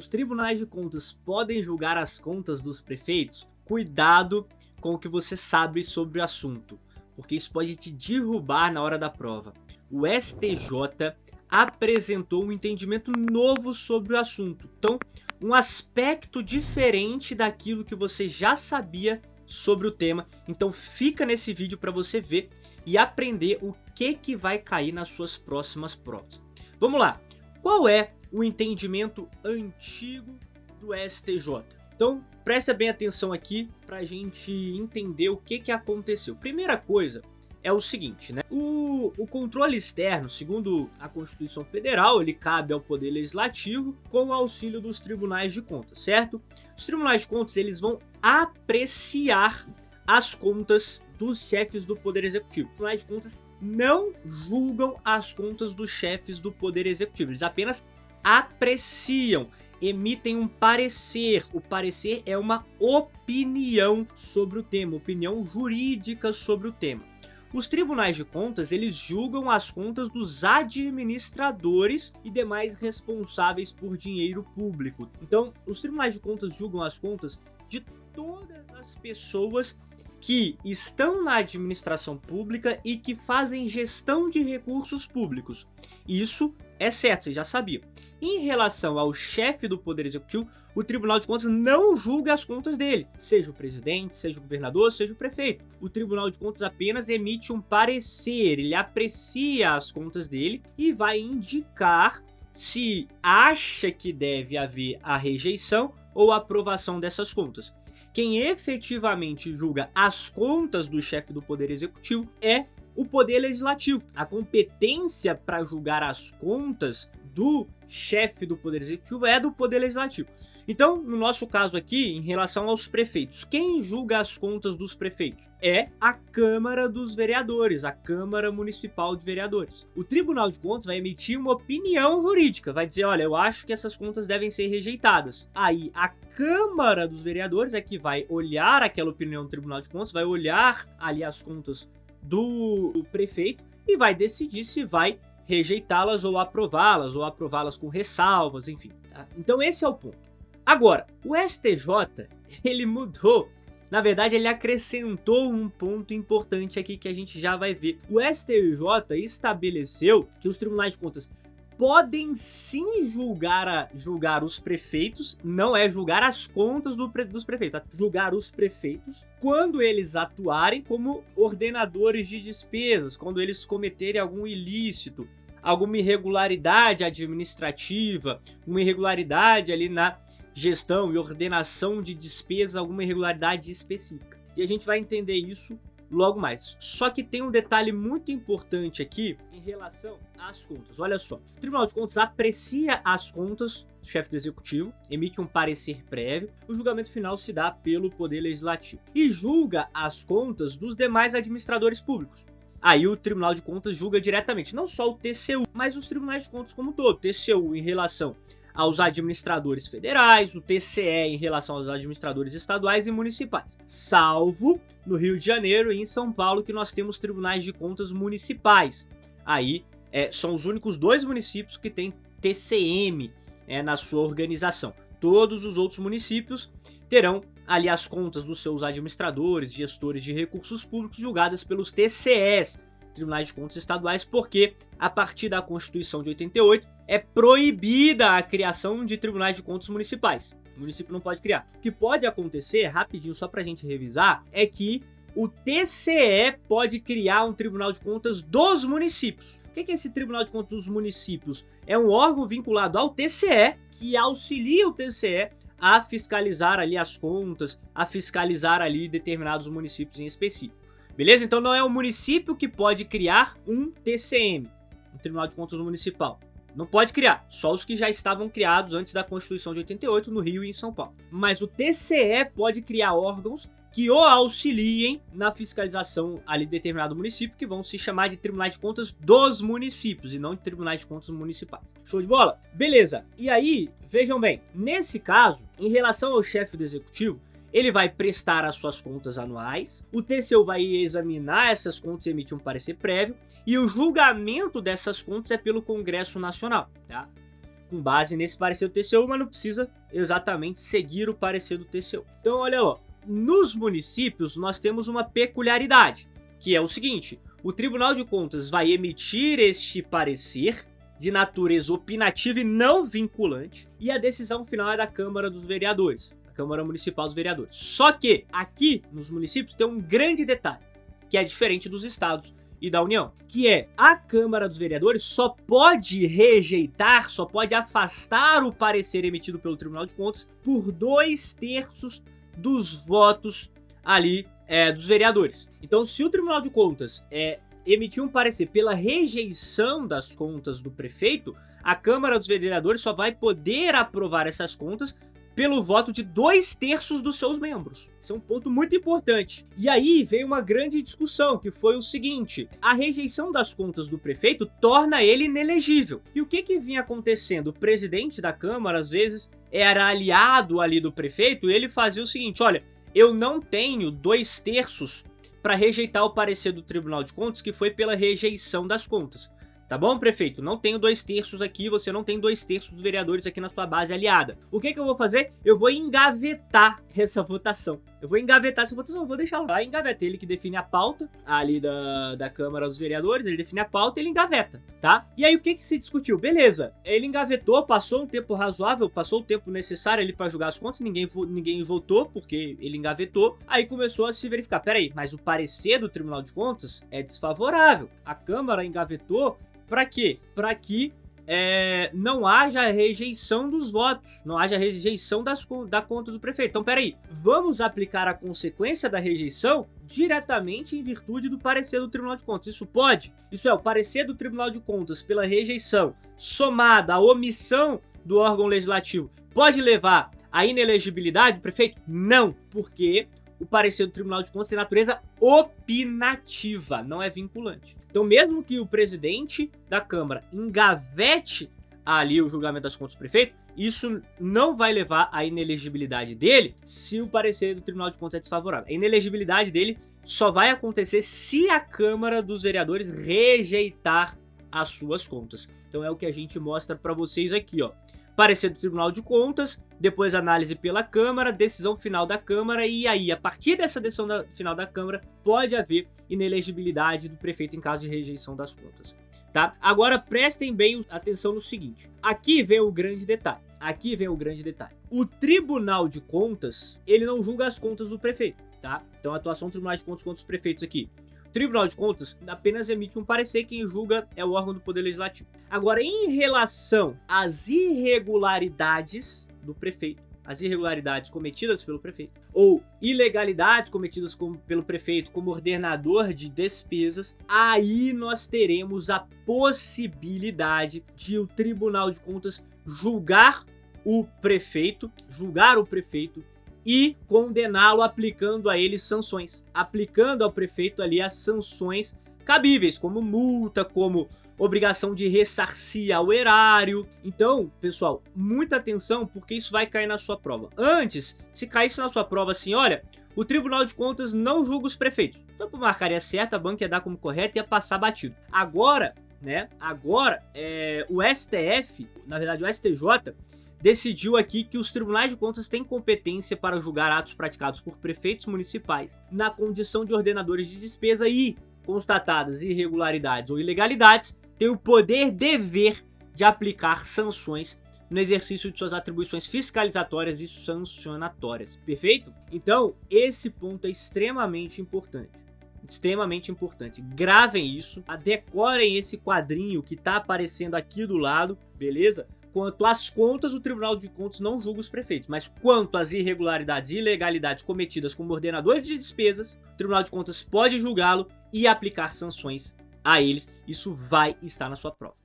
Os tribunais de contas podem julgar as contas dos prefeitos? Cuidado com o que você sabe sobre o assunto, porque isso pode te derrubar na hora da prova. O STJ apresentou um entendimento novo sobre o assunto, então um aspecto diferente daquilo que você já sabia sobre o tema. Então fica nesse vídeo para você ver e aprender o que vai cair nas suas próximas provas. Vamos lá, qual é o entendimento antigo do STJ? Então presta bem atenção aqui para a gente entender o que aconteceu. Primeira coisa é o seguinte, né? O controle externo, segundo a Constituição Federal, ele cabe ao Poder Legislativo com o auxílio dos tribunais de contas, certo? Os tribunais de contas, eles vão apreciar as contas dos chefes do Poder Executivo. Os tribunais de contas não julgam as contas dos chefes do Poder Executivo, eles apenas apreciam, emitem um parecer. O parecer é uma opinião sobre o tema, opinião jurídica sobre o tema. Os tribunais de contas, eles julgam as contas dos administradores e demais responsáveis por dinheiro público. Então, os tribunais de contas julgam as contas de todas as pessoas que estão na administração pública e que fazem gestão de recursos públicos. Isso é certo, vocês já sabiam. Em relação ao chefe do Poder Executivo, o Tribunal de Contas não julga as contas dele, seja o presidente, seja o governador, seja o prefeito. O Tribunal de Contas apenas emite um parecer, ele aprecia as contas dele e vai indicar se acha que deve haver a rejeição ou a aprovação dessas contas. Quem efetivamente julga as contas do chefe do Poder Executivo é o Poder Legislativo. A competência para julgar as contas do chefe do Poder Executivo é do Poder Legislativo. Então, no nosso caso aqui, em relação aos prefeitos, quem julga as contas dos prefeitos? É a Câmara dos Vereadores, a Câmara Municipal de Vereadores. O Tribunal de Contas vai emitir uma opinião jurídica, vai dizer, olha, eu acho que essas contas devem ser rejeitadas. Aí, a Câmara dos Vereadores é que vai olhar aquela opinião do Tribunal de Contas, vai olhar ali as contas do prefeito e vai decidir se vai rejeitá-las ou aprová-las com ressalvas, enfim. Tá? Então esse é o ponto. Agora, o STJ, ele mudou, na verdade ele acrescentou um ponto importante aqui que a gente já vai ver. O STJ estabeleceu que os tribunais de contas podem sim julgar os prefeitos, não é julgar as contas dos prefeitos, tá? Julgar os prefeitos quando eles atuarem como ordenadores de despesas, quando eles cometerem algum ilícito, alguma irregularidade administrativa, uma irregularidade ali na gestão e ordenação de despesas, alguma irregularidade específica. E a gente vai entender isso logo mais. Só que tem um detalhe muito importante aqui em relação às contas. Olha só, o Tribunal de Contas aprecia as contas do chefe do Executivo, emite um parecer prévio, o julgamento final se dá pelo Poder Legislativo e julga as contas dos demais administradores públicos. Aí o Tribunal de Contas julga diretamente, não só o TCU, mas os tribunais de contas como um todo. TCU em relação aos administradores federais, o TCE em relação aos administradores estaduais e municipais. Salvo no Rio de Janeiro e em São Paulo, que nós temos tribunais de contas municipais. Aí são os únicos dois municípios que têm TCM na sua organização. Todos os outros municípios terão ali as contas dos seus administradores, gestores de recursos públicos julgadas pelos TCEs, Tribunais de Contas Estaduais, porque a partir da Constituição de 88 é proibida a criação de tribunais de contas municipais. O município não pode criar. O que pode acontecer, rapidinho, só pra gente revisar, é que o TCE pode criar um Tribunal de Contas dos municípios. O que é esse Tribunal de Contas dos municípios? É um órgão vinculado ao TCE que auxilia o TCE a fiscalizar ali as contas, a fiscalizar ali determinados municípios em específico. Beleza? Então não é o município que pode criar um TCM, um Tribunal de Contas Municipal. Não pode criar, só os que já estavam criados antes da Constituição de 88 no Rio e em São Paulo. Mas o TCE pode criar órgãos que o auxiliem na fiscalização ali de determinado município, que vão se chamar de Tribunais de Contas dos municípios e não de Tribunais de Contas municipais. Show de bola? Beleza. E aí, vejam bem, nesse caso, em relação ao chefe do executivo, ele vai prestar as suas contas anuais, o TCU vai examinar essas contas e emitir um parecer prévio, e o julgamento dessas contas é pelo Congresso Nacional, tá? com base nesse parecer do TCU, mas não precisa exatamente seguir o parecer do TCU. Então, olha lá, nos municípios nós temos uma peculiaridade, que é o seguinte: o Tribunal de Contas vai emitir este parecer de natureza opinativa e não vinculante, e a decisão final é da Câmara dos Vereadores, a Câmara Municipal dos Vereadores. Só que aqui nos municípios tem um grande detalhe, que é diferente dos estados e da União, que é a Câmara dos Vereadores só pode rejeitar, só pode afastar o parecer emitido pelo Tribunal de Contas por 2/3 dos votos ali dos vereadores. Então, se o Tribunal de Contas emitir um parecer pela rejeição das contas do prefeito, a Câmara dos Vereadores só vai poder aprovar essas contas pelo voto de 2/3 dos seus membros. Isso é um ponto muito importante. E aí veio uma grande discussão, que foi o seguinte: a rejeição das contas do prefeito torna ele inelegível. E o que vinha acontecendo? O presidente da Câmara, às vezes, era aliado ali do prefeito, e ele fazia o seguinte: olha, eu não tenho 2/3 para rejeitar o parecer do Tribunal de Contas, que foi pela rejeição das contas. Tá bom, prefeito? Não tenho 2/3 aqui, você não tem 2/3 dos vereadores aqui na sua base aliada. O que eu vou fazer? Eu vou engavetar essa votação. Vou deixar lá. Engaveta. Ele que define a pauta ali da Câmara dos Vereadores, ele define a pauta e ele engaveta, tá? E aí o que se discutiu? Beleza, ele engavetou, passou um tempo razoável, passou o tempo necessário ali para julgar as contas, ninguém votou porque ele engavetou. Aí começou a se verificar, peraí, mas o parecer do Tribunal de Contas é desfavorável. A Câmara engavetou para quê? Para que não haja rejeição dos votos, não haja rejeição da conta do prefeito. Então, peraí, vamos aplicar a consequência da rejeição diretamente em virtude do parecer do Tribunal de Contas. Isso pode? Isso é, o parecer do Tribunal de Contas pela rejeição somada à omissão do órgão legislativo pode levar à inelegibilidade do prefeito? Não, porque o parecer do Tribunal de Contas tem natureza opinativa, não é vinculante. Então, mesmo que o presidente da Câmara engavete ali o julgamento das contas do prefeito, isso não vai levar à inelegibilidade dele se o parecer do Tribunal de Contas é desfavorável. A inelegibilidade dele só vai acontecer se a Câmara dos Vereadores rejeitar as suas contas. Então é o que a gente mostra para vocês aqui, ó. Parecer do Tribunal de Contas, depois análise pela Câmara, decisão final da Câmara, e aí, a partir dessa decisão final da Câmara, pode haver inelegibilidade do prefeito em caso de rejeição das contas, tá? Agora, prestem bem atenção no seguinte, aqui vem o grande detalhe, o Tribunal de Contas, ele não julga as contas do prefeito, tá? Então, a atuação do Tribunal de Contas contra os prefeitos aqui. O Tribunal de Contas apenas emite um parecer, quem julga é o órgão do Poder Legislativo. Agora, em relação às irregularidades do prefeito, as irregularidades cometidas pelo prefeito, ou ilegalidades cometidas pelo prefeito como ordenador de despesas, aí nós teremos a possibilidade de o Tribunal de Contas julgar o prefeito e condená-lo aplicando a ele sanções, aplicando ao prefeito ali as sanções cabíveis, como multa, como obrigação de ressarcir ao erário. Então, pessoal, muita atenção, porque isso vai cair na sua prova. Antes, se caísse na sua prova assim, olha, o Tribunal de Contas não julga os prefeitos, então marcaria certo, a banca ia dar como correto e ia passar batido. Agora, o STF, na verdade o STJ, decidiu aqui que os tribunais de contas têm competência para julgar atos praticados por prefeitos municipais na condição de ordenadores de despesa e, constatadas irregularidades ou ilegalidades, têm o dever de aplicar sanções no exercício de suas atribuições fiscalizatórias e sancionatórias. Perfeito? Então, esse ponto é extremamente importante. Gravem isso, decorem esse quadrinho que está aparecendo aqui do lado, beleza? Quanto às contas, o Tribunal de Contas não julga os prefeitos, mas quanto às irregularidades e ilegalidades cometidas como ordenadores de despesas, o Tribunal de Contas pode julgá-lo e aplicar sanções a eles. Isso vai estar na sua prova.